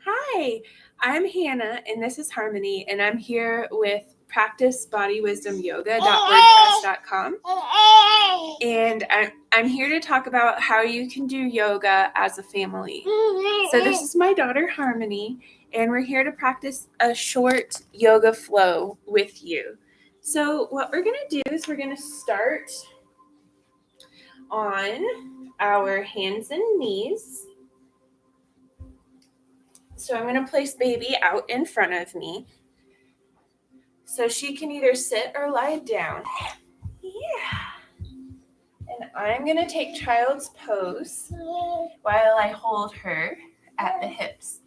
Hi, I'm Hanna, and this is Harmony, and I'm here with practicebodywisdomyoga.wordpress.com, and I'm here to talk about how you can do yoga as a family. So this is my daughter Harmony, and we're here to practice a short yoga flow with you. So what we're going to do is we're going to start on our hands and knees. So I'm going to place baby out in front of me. So she can either sit or lie down. Yeah. And I'm going to take child's pose while I hold her at the hips.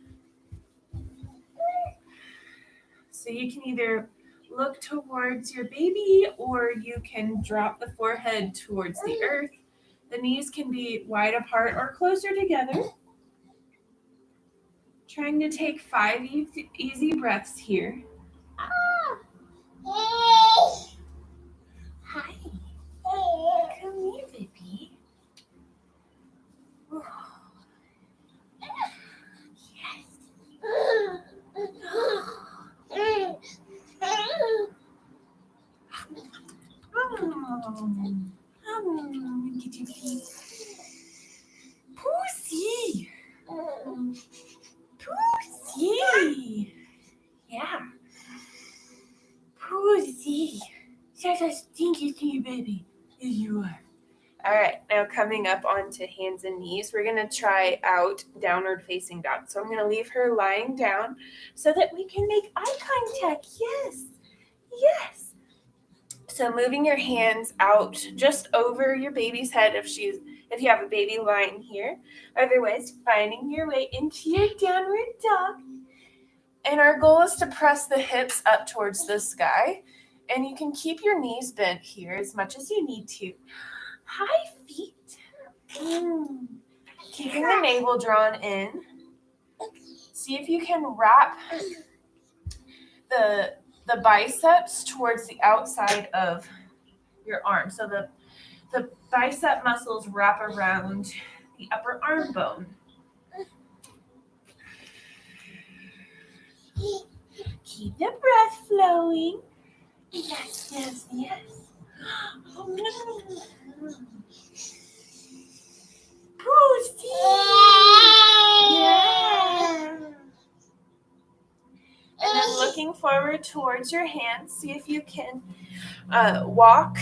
So you can either look towards your baby or you can drop the forehead towards the earth. The knees can be wide apart or closer together. Trying to take 5 easy breaths here. Hi. Come here, baby. Yes. Get your feet. Pussy. Pussy. Yeah. Pussy. Such a stinky baby. Here you are. All right, now coming up onto hands and knees, we're going to try out downward facing dog. So I'm going to leave her lying down so that we can make eye contact. Yes, yes. So moving your hands out just over your baby's head if you have a baby lying here. Otherwise, finding your way into your downward dog. And our goal is to press the hips up towards the sky. And you can keep your knees bent here as much as you need to. High feet. Keeping the navel drawn in. See if you can wrap the biceps towards the outside of your arm. So the bicep muscles wrap around the upper arm bone. Keep the breath flowing. Yes, yes, yes. Pussy. Yeah. And then looking forward towards your hands, see if you can walk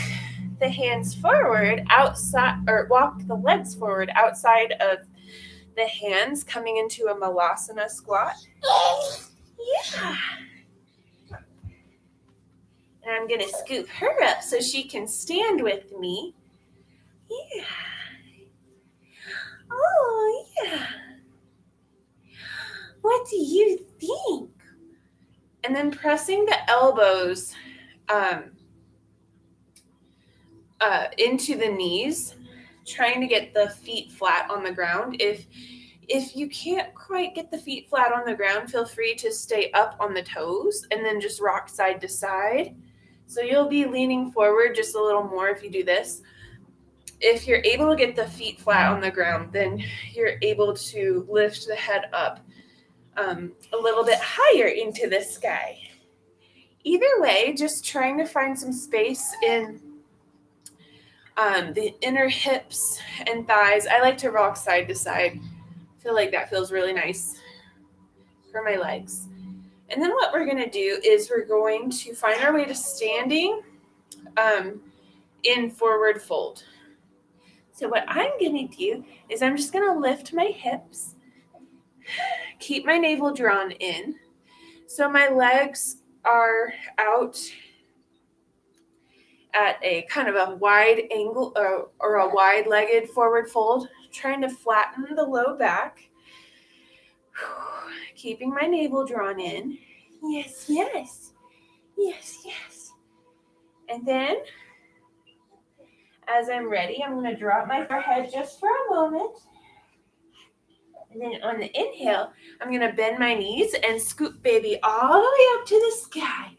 the hands forward outside, or walk the legs forward outside of the hands, coming into a Malasana Squat. Yeah. And I'm going to scoop her up so she can stand with me. Yeah. Oh, yeah. What do you think? And then pressing the elbows into the knees, trying to get the feet flat on the ground. If you can't quite get the feet flat on the ground, feel free to stay up on the toes and then just rock side to side. So you'll be leaning forward just a little more if you do this. If you're able to get the feet flat on the ground, then you're able to lift the head up a little bit higher into the sky. Either way, just trying to find some space in the inner hips and thighs. I like to rock side to side. I feel like that feels really nice for my legs. And then what we're going to do is we're going to find our way to standing in forward fold. So what I'm going to do is I'm just going to lift my hips, keep my navel drawn in. So my legs are out at a kind of a wide angle or a wide-legged forward fold, trying to flatten the low back. Keeping my navel drawn in. Yes, yes. Yes, yes. And then, as I'm ready, I'm going to drop my forehead just for a moment. And then on the inhale, I'm going to bend my knees and scoop baby all the way up to the sky.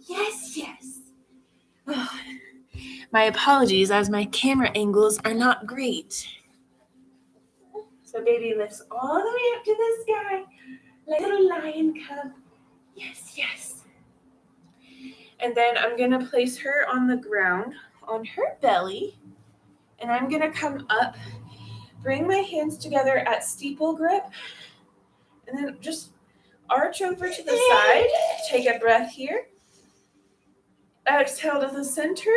Yes, yes. Oh, my apologies as my camera angles are not great. So baby lifts all the way up to the sky, like a little lion cub. Yes, yes. And then I'm going to place her on the ground, on her belly. And I'm going to come up, bring my hands together at steeple grip, and then just arch over to the side. Take a breath here. Exhale to the center.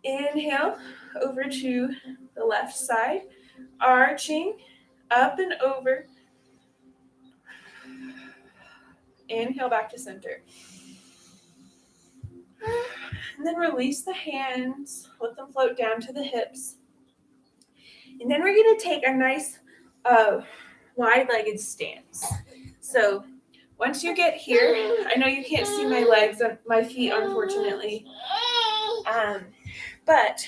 Inhale over to the left side, arching up and over. Inhale back to center. And then release the hands, let them float down to the hips. And then we're going to take a nice wide-legged stance. So once you get here, I know you can't see my legs, my feet, unfortunately. But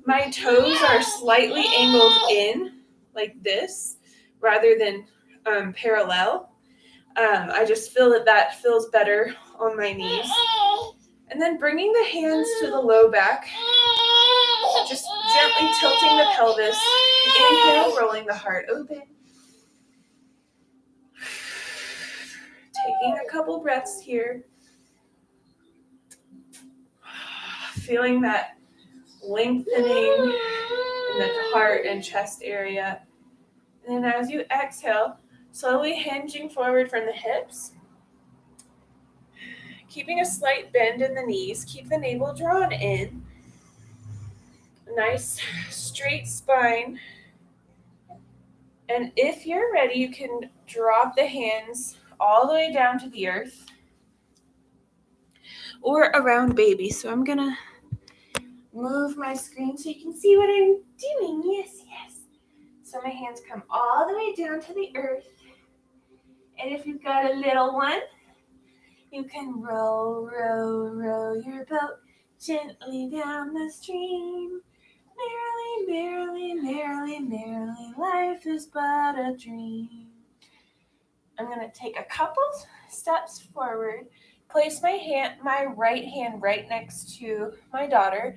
my toes are slightly angled in, like this, rather than parallel. I just feel that feels better on my knees. And then bringing the hands to the low back, just gently tilting the pelvis. Inhale, rolling the heart open. Taking a couple breaths here. Feeling that lengthening in the heart and chest area. And then as you exhale, slowly hinging forward from the hips. Keeping a slight bend in the knees. Keep the navel drawn in. Nice straight spine. And if you're ready, you can drop the hands all the way down to the earth or around baby. So I'm going to move my screen so you can see what I'm doing. Yes, yes. So my hands come all the way down to the earth. And if you've got a little one, you can row, row, row your boat gently down the stream. Merrily, merrily, merrily, merrily, life is but a dream. I'm going to take a couple steps forward, place my right hand right next to my daughter,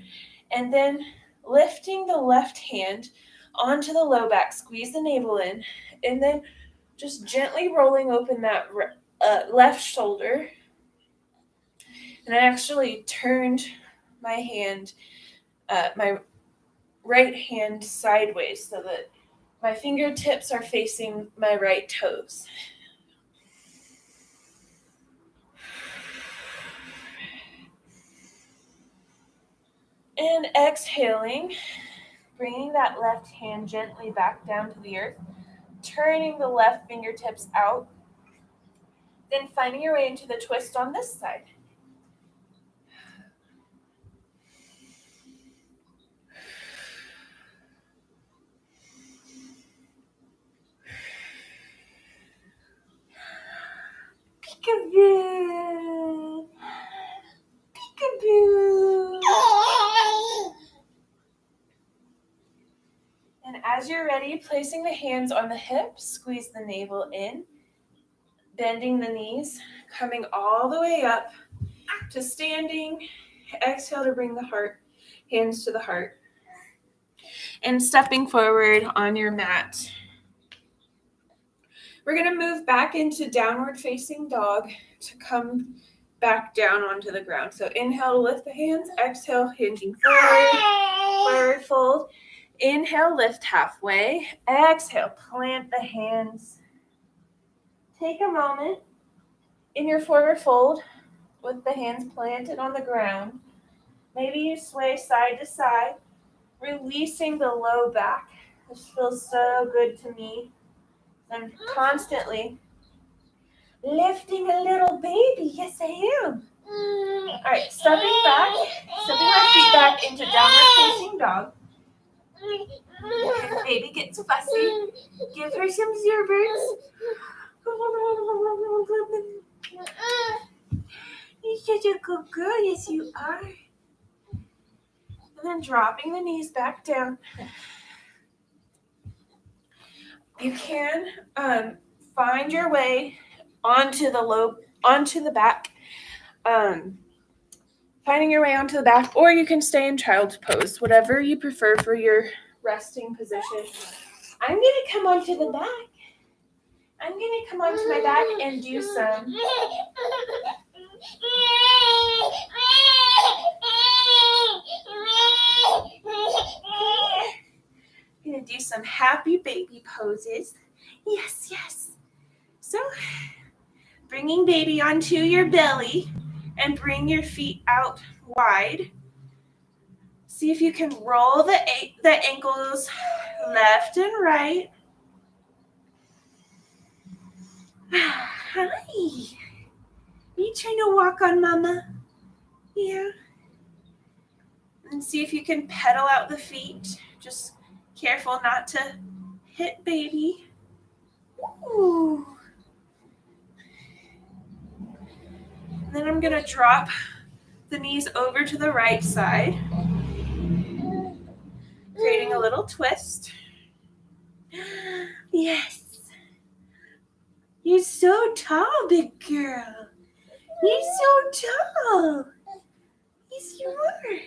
and then lifting the left hand onto the low back, squeeze the navel in, and then just gently rolling open that left shoulder. And I actually turned my hand, my right hand sideways so that my fingertips are facing my right toes. And exhaling, bringing that left hand gently back down to the earth, turning the left fingertips out, then finding your way into the twist on this side. Peekaboo! Peekaboo! And as you're ready, placing the hands on the hips, squeeze the navel in, bending the knees, coming all the way up to standing. Exhale to bring the hands to the heart. And stepping forward on your mat. We're going to move back into downward facing dog to come back down onto the ground. So inhale to lift the hands, exhale, hinging forward fold. Inhale, lift halfway. Exhale, plant the hands. Take a moment in your forward fold with the hands planted on the ground. Maybe you sway side to side, releasing the low back. This feels so good to me. I'm constantly lifting a little baby. Yes, I am. All right, stepping my feet back into downward facing dog. If baby gets fussy, give her some zerbirds. You're such a good girl. Yes, you are. And then dropping the knees back down. You can find your way onto the back. Finding your way onto the back, or you can stay in child's pose, whatever you prefer for your resting position. I'm going to come onto the back. I'm going to come onto my back and do some I'm going to do some happy baby poses. Yes, yes. So, bringing baby onto your belly and bring your feet out wide. See if you can roll the ankles left and right. Hi. Are you trying to walk on mama? Yeah. And see if you can pedal out the feet. Just careful not to hit baby. Ooh. And then I'm going to drop the knees over to the right side, creating a little twist. Yes. You're so tall, big girl. You're so tall. Yes, you are. Yeah.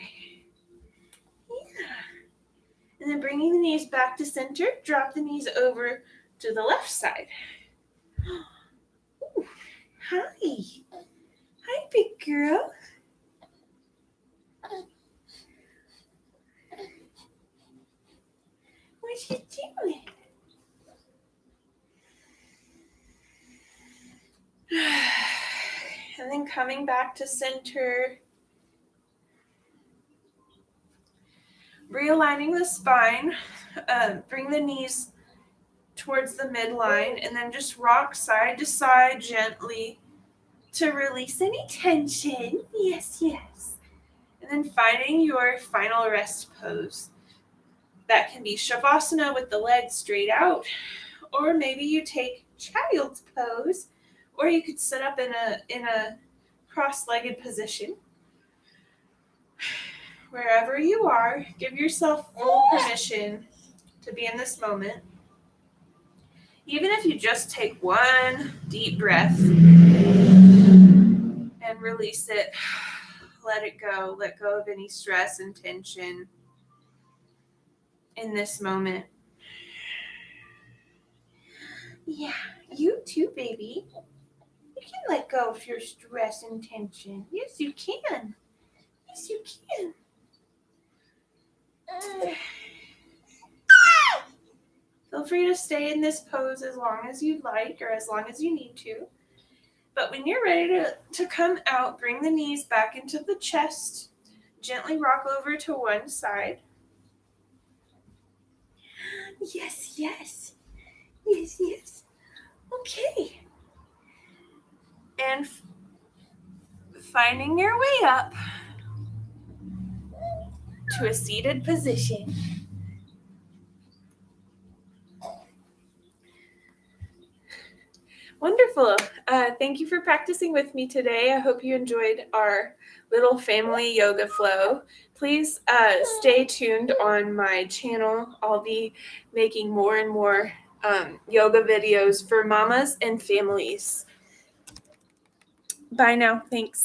And then bringing the knees back to center, drop the knees over to the left side. Ooh, hi. Hi, big girl. What you doing? And then coming back to center. Realigning the spine. Bring the knees towards the midline and then just rock side to side gently to release any tension. Yes, yes. And then finding your final rest pose. That can be Savasana with the legs straight out, or maybe you take child's pose, or you could sit up in a cross-legged position. Wherever you are, give yourself full permission to be in this moment. Even if you just take one deep breath and release it, let it go. Let go of any stress and tension in this moment. Yeah, you too, baby. You can let go of your stress and tension. Yes, you can. Yes, you can. Feel free to stay in this pose as long as you'd like or as long as you need to. But when you're ready to come out, bring the knees back into the chest. Gently rock over to one side. Yes, yes. Yes, yes. Okay. And finding your way up to a seated position. Wonderful. Thank you for practicing with me today. I hope you enjoyed our little family yoga flow. Please stay tuned on my channel. I'll be making more and more yoga videos for mamas and families. Bye now. Thanks.